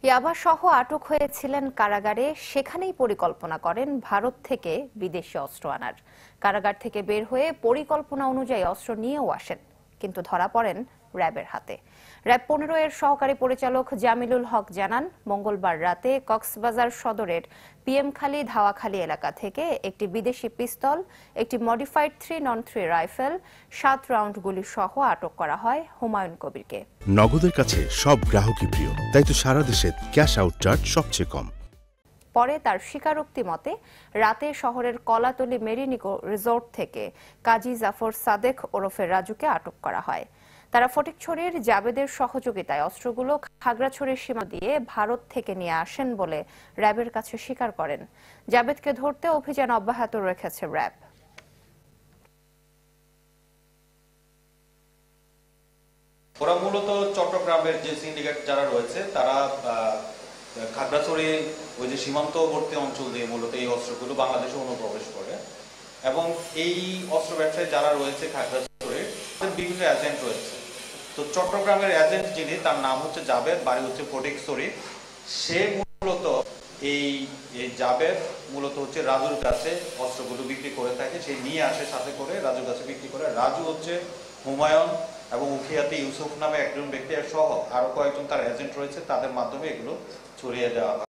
ইয়াবা সহ আটক হয়েছিলেন কারাগারে, সেখানেই পরিকল্পনা করেন ভারত থেকে বিদেশি অস্ত্র আনার। কারাগার থেকে বের হয়ে পরিকল্পনা অনুযায়ী অস্ত্র নিয়েও আসেন, কিন্তু ধরা পড়েন র্যাবের হাতে। র্যাব 15 এর সহকারী পরিচালক জামিলুল হক জানান, মঙ্গলবার রাতে কক্সবাজার সদরের পিএমখালী ধাওয়াখালী এলাকা থেকে একটি বিদেশি পিস্তল, একটি মডিফাইড 303 রাইফেল, 7 রাউন্ড গুলি সহ আটক করা হয় হুমায়ুন কবিরকে। নগদের কাছে সব গ্রাহকই প্রিয়, তাই তো সারা দেশে ক্যাশ আউট চার্জ সবচেয়ে কম। পরে তার স্বীকারোক্তি মতে রাতে শহরের কলাতলী মেরিনিকো রিসোর্ট থেকে কাজী জাফর সাদেক ওরফে রাজুকে আটক করা হয়। তারা ফটিকছড়ির জাবেদের সহযোগিতায় অস্ত্রগুলো খাগড়াছড়ির সীমা দিয়ে ভারত থেকে নিয়ে আসেন বলে র্যাবের কাছে স্বীকার করেন। জাবেদকে ধরতে অভিযান অব্যাহত রেখেছে র্যাব। ওরা মূলত চট্টগ্রামের যে সিন্ডিকেট যারা রয়েছে তারা খাগড়াছড়ি ওই যে সীমান্তবর্তী অঞ্চল দিয়ে মূলত এই অস্ত্রগুলো বাংলাদেশে অনুপ্রবেশ করে, এবং এই অস্ত্র ব্যবসায়ী যারা রয়েছে খাগড়াছড়ির বিভিন্ন এজেন্ট রয়েছে। তো চট্টগ্রামের এজেন্ট যিনি, তার নাম হচ্ছে জাবেদ, বাড়ি হচ্ছে ফটিকছড়ি। সে মূলত এই জাবেদ মূলত হচ্ছে রাজুর কাছে অস্ত্রগুলো বিক্রি করে থাকে, সে নিয়ে আসে সাথে করে রাজুর কাছে বিক্রি করে। রাজু হচ্ছে হুমায়ুন এবং উখিয়াতে ইউসুফ নামে একজন ব্যক্তি সহ আরো কয়েকজন তার এজেন্ট রয়েছে, তাদের মাধ্যমে এগুলো ছড়িয়ে দেওয়া হয়।